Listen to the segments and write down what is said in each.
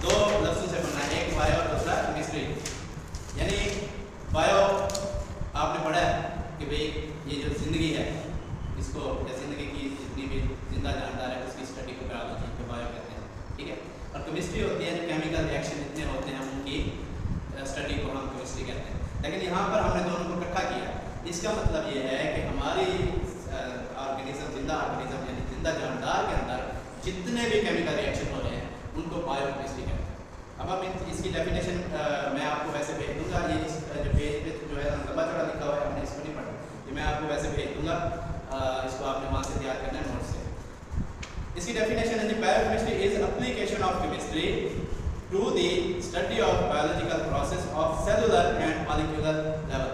दो लफ्ज़ों से बनना है, एक बायो और दूसरा केमिस्ट्री। यानी बायो आपने पढ़ा है कि भाई ये जो ज़िंदगी है इसको, या ज़िंदगी की जितनी भी जिंदा जानदार है उसकी स्टडी को बायोलॉजी को बायो कहते हैं, ठीक है। और केमिस्ट्री होती है जो केमिकल रिएक्शन जितने होते हैं उनकी स्टडी को हम केमिस्ट्री कहते हैं। लेकिन यहाँ पर हमने दोनों को इकट्ठा किया। इसका मतलब ये है कि हमारी ऑर्गेनिज्म, जिंदा ऑर्गेनिज्म यानी जिंदा जानदार के अंदर जितने भी केमिकल रिएक्शन हो रहे हैं उनको बायोकेमिस्ट्री कहते हैं। अब हम इसकी डेफिनेशन मैं आपको वैसे भेज दूंगा, ये इस जो पेज पे जो है लंबा चौड़ा लिखा हुआ है, हमने इसको नहीं पढ़ा, ये मैं आपको वैसे भेज दूंगा, इसको आपने वहाँ से तैयार करना है नोट से। इसकी डेफिनेशन है biochemistry is application of chemistry to the study of biological process of cellular and molecular level.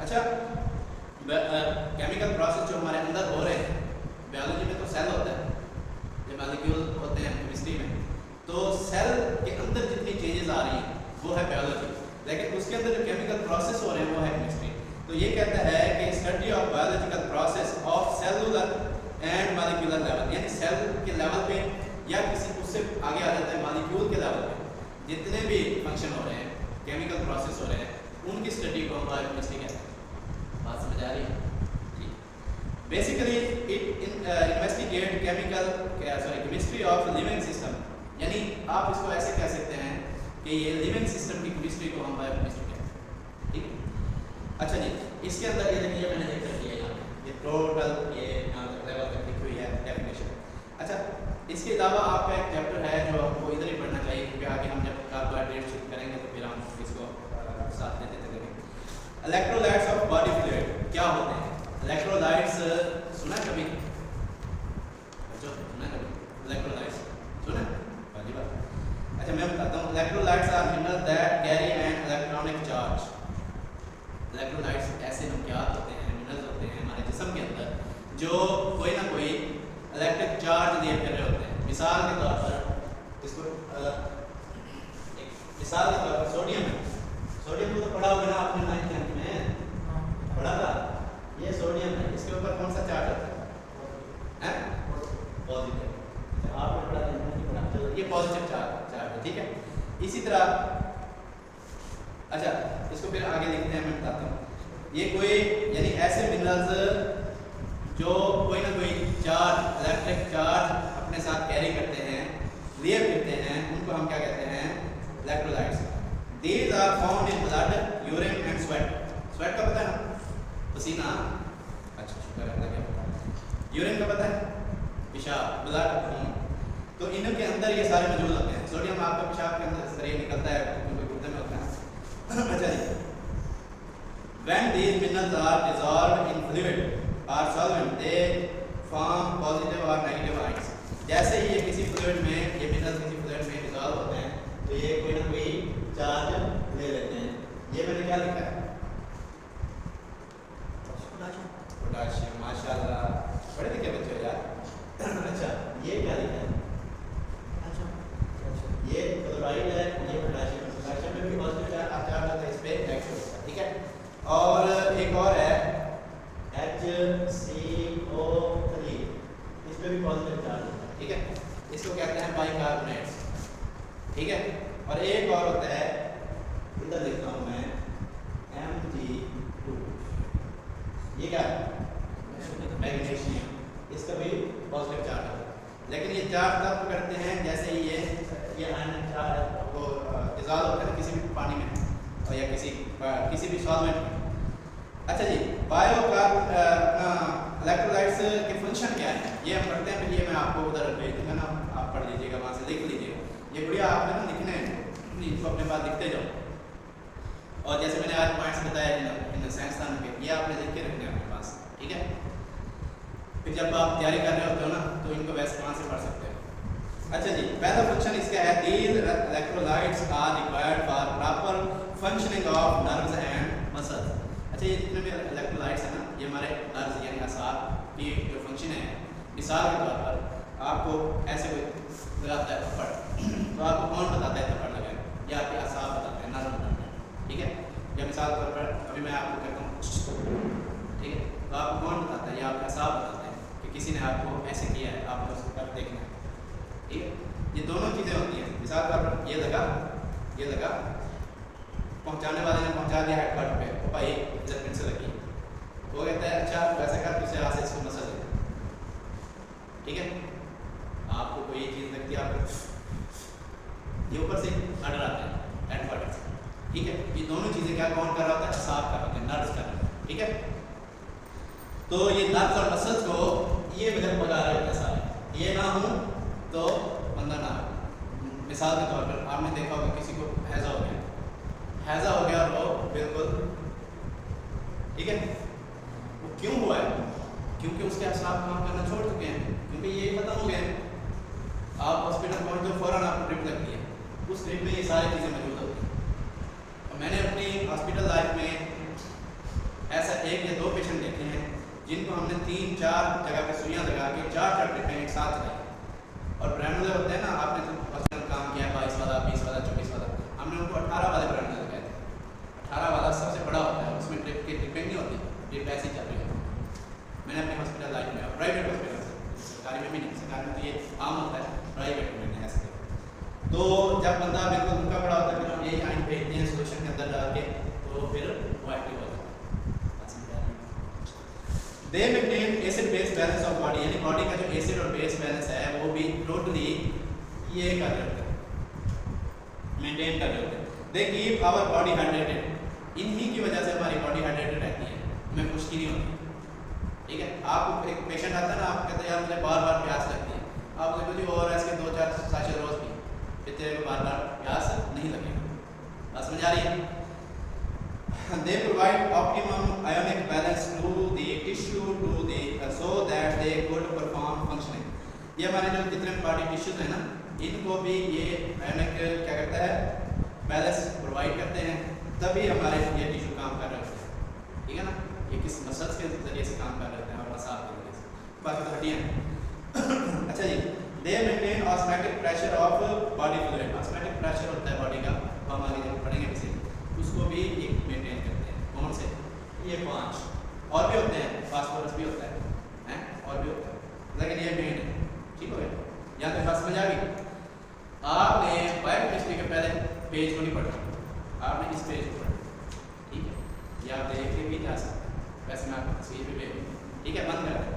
अच्छा, केमिकल प्रोसेस जो हमारे अंदर हो रहे हैं, बायोलॉजी में तो सेल होता है, जो मॉलिक्यूल होते हैं केमिस्ट्री में, तो सेल के अंदर जितनी चेंजेस आ रही हैं वो है बायोलॉजी, लेकिन उसके अंदर जो केमिकल प्रोसेस हो रहे हैं वो है केमिस्ट्री। तो ये कहता है कि study of biological process of cellular and molecular level, यानी सेल के लेवल पे या किसी उससे आगे आ जाता है मॉलिक्यूल के लेवल पे जितने भी फंक्शन हो रहे हैं, केमिकल प्रोसेस हो रहे हैं, उनकी स्टडी को हम बायोकेमिस्ट्री कहते हैं। बात समझ आ रही है? Basically it investigate chemistry of living system, यानी आप इसको ऐसे कह सकते हैं कि ये लिविंग सिस्टम की केमिस्ट्री को हम बायोकेमिस्ट्री कहते हैं, ठीक है। अच्छा जी, इसके अंदर ये देखिए मैंने लिख दिया यहाँ, ये टोटल ये यहाँ तक लेवल तक लिखी हुई है डेफिनेशन। अच्छा, इसके अलावा आपका एक चैप्टर है जो आपको इधर ही पढ़ना चाहिए, क्योंकि आगे हम जब कार्बोहाइड्रेट शिफ्ट करेंगे तो फिर हम इसको साथ देते चलेंगे। इलेक्ट्रोलाइट्स ऑफ बॉडी फ्लूइड क्या होते हैं? इलेक्ट्रोलाइट्स सुना कभी? अच्छा, सुना कभी इलेक्ट्रोलाइट्स? सुना? पहली बार। अच्छा, मैं बताता हूँ। Electrolytes are minerals that carry an electronic charge. Electrolytes ऐसे नुकियात होते हैं, मिनरल्स होते हैं हमारे जिस्म के अंदर जो कोई ना कोई इलेक्ट्रिक चार्ज लिए फिर रहे होते हैं। मिसाल के तौर पर इसको मिसाल के तौर पर सोडियम है। सोडियम को तो पढ़ा होगा ना आपने 9th में पढ़ा था, ये सोडियम है, इसके ऊपर कौन सा चार्ज होता है? पॉजिटिव। अच्छा, आपने पढ़ा था, नहीं पढ़ा, चलो ये पॉजिटिव चार्ज है, ठीक है। इसी तरह अच्छा, इसको फिर आगे लिखते हैं, मैं बताता हूँ। ये कोई यानी ऐसे मिनरल्स जो कोई ना कोई चार्ज, इलेक्ट्रिक चार्ज अपने साथ कैरी करते हैं, लिए फिरते हैं, उनको हम क्या कहते हैं? Electrolytes. These are found in blood, urine and sweat. Sweat का पता है ना? पसीना। अच्छा, शुक्र है, क्या पता है? यूरिन का पता है? पेशाब, ब्लड, खून। तो इनके अंदर ये सारे मौजूद होते हैं। सोडियम आपका पेशाब के अंदर से निकलता है, क्योंकि गुर्दे में होता है। अच्छा जी, when these minerals are dissolved in fluid or solvent, they form positive or negative ions. जैसे ही ये किसी फ्लूइड में, ये मिनरल्स किसी फ्लूइड में डिसॉल्व होते हैं, तो ये कोई ना कोई चार्ज ले लेते हैं। ये मैंने क्या लिखा है? पोटाशियम। माशाल्लाह, पढ़े लिखे बच्चे यार। अच्छा, ये क्या लिखा है? अच्छा, ये क्लोराइड है, ये पोटाशियम। पोटाशियम में भी पॉजिटिव चार्ज आता है, इस पे नेगेटिव होता है, ठीक है। और एक और है HCO3, इस पे भी पॉजिटिव चार्ज होता है, ठीक है। इसको कहते हैं बाइकार्बोनेट्स, ठीक है। और एक और होता है, इधर लिखता हूँ मैं, Mg2, ये क्या है? मैग्नीशियम। इसका भी पॉजिटिव चार्ज होता है, लेकिन ये चार्ज तब करते हैं जैसे ही ये आयन चार्ज वो डिसॉल्व होता है किसी भी पानी में और या किसी भी सॉल्वेंट में। अच्छा जी, इलेक्ट्रोलाइट्स के फंक्शन क्या है ये हम पढ़ते हैं, फिर ये मैं आपको उधर भेज दूँगा ना, आप पढ़ लीजिएगा, वहाँ से लिख लीजिएगा। ये बढ़िया आपने ना लिखने हैं, इनको अपने पास लिखते जाओ। और जैसे मैंने आज पॉइंट्स बताया इन साइंसदानों के, ये आपने लिख के रखने हैं अपने पास, ठीक है। फिर जब आप तैयारी कर रहे होते हो ना, तो इनको वैसे वहाँ से पढ़ सकते हो। अच्छा जी, पहला फंक्शन इसका है, these electrolytes are required for proper functioning of nerves and muscles। अच्छा, ये जितने भी इलेक्ट्रोलाइट्स हैं ना, ये हमारे नर्व्स यानी असाब की जो फंक्शन है। मिसाल के तौर पर आपको ऐसे कोई लगाता है थप्पड़, तो आपको कौन बताता है थप्पड़ लगाए? या आपके असाब बताते हैं, नर्व बताते हैं, ठीक है। या मिसाल के तौर पर अभी मैं आपको कहता हूँ, ठीक है, तो आपको कौन बताता है? या आपके असाब बताते हैं कि किसी ने आपको ऐसे किया है, आपको उसको कर देखना है, ठीक है। ये दोनों चीज़ें होती हैं, मिसाल पर ये लगा पहुंचाने वाले ने पहुंचा दिया हेडक्वार्टर पे, तो भाई इधर पिन से लगी, वो कहता है अच्छा वैसे कर दूसरे हाथ से इसको मसल दे, ठीक है। आपको कोई चीज़ लगती है, आपको ये ऊपर से ऑर्डर आते हैं हेडक्वार्टर से, ठीक है। ये दोनों चीज़ें क्या कौन कर रहा होता है, साफ कर रहा होता है, नर्व्स कर रहा होता है, ठीक है। तो ये नर्व्स और मसल्स को ये बगैर भगा रहे होते हैं सारे, ये ना हो तो बंदा ना हो। मिसाल के तौर पर आपने देखा होगा किसी को हैज़ा हो गया और वो बिल्कुल, ठीक है, वो क्यों हुआ है, क्योंकि उसके असाब काम करना छोड़ चुके हैं, क्योंकि ये खत्म हो गए। आप हॉस्पिटल पहुँच तो फौरन आपको ड्रिप लगती है, उस ड्रिप में ये सारी चीज़ें मौजूद होती हैं। और मैंने अपनी हॉस्पिटल लाइफ में ऐसा 1 या 2 पेशेंट देखे हैं जिनको हमने 3-4 जगह पे सुइयाँ लगा के 4 ड्रिपें एक साथ लगाई। और ब्रांड होते हैं ना, आपने जो हॉस्पिटल काम किया 22 वाला, 20 वाला, 24 वाला, हमने उनको 18 वाले ब्रांड लगाए थे। 18 वाला सबसे बड़ा होता है, उसमें ड्रिपें नहीं होती, ड्रिप ऐसी चल रही है। मैंने अपनी हॉस्पिटल लाइफ में, प्राइवेट हॉस्पिटल से, सरकारी में भी नहीं, सरकारी में तो ये आम होता है, प्राइवेट में मैंने ऐसे देखा। तो जब बंदा बिल्कुल उनका बड़ा होता है, फिर हम यही आइन भेजते हैं सोल्यूशन के अंदर डाल के, तो फिर वो एक्टिव होता है। दे maintain acid base balance of body, यानी बॉडी का जो एसिड और बेस बैलेंस है वो भी टोटली ये कर रहे होते हैं, मेंटेन कर रहे होते हैं। They keep our body hydrated, इन्हीं की वजह से हमारी बॉडी हाइड्रेटेड रहती है, हमें खुश्की नहीं होती, ठीक है। आप एक पेशेंट आता है ना, आप कहते हैं यार मुझे बार बार प्यास लगती है, आप देखो जी और इसके 2-4 साशे रोज पी, इतने को बार बार प्यास नहीं लगेगी, बात समझ आ रही है। They provide optimum ionic balance to the tissue so that they could perform functioning. ये हमारे जो जितने बॉडी टिश्यूज हैं ना, इनको भी ये आयोनिक क्या करता है, बैलेंस प्रोवाइड करते हैं, तभी हमारे ये टिश्यू काम कर रहे होते हैं, ठीक है ना। ये किस मसल्स के जरिए से काम कर रहे होते हैं और मसाल के जरिए से, बाकी तो हड्डियाँ। अच्छा जी, they maintain osmotic pressure of body fluid, osmotic pressure होता है बॉडी का, वो हम आगे जब पढ़ेंगे किसी, उसको भी एक मेंटेन करते हैं। कौन से? ये 5 और भी होते हैं, फास्फोरस भी होता है और भी होता है, लेकिन ये मेन है, ठीक हो गया। यहाँ पे बात समझ आ गई। आपने बायोकेमिस्ट्री के पहले पेज को नहीं पढ़ा, आपने इस पेज को पढ़ा, ठीक है। ये आप देख के भी जा सकते हैं, वैसे मैं आपको तस्वीर भी भेजूँ, ठीक है। बंद कर दें।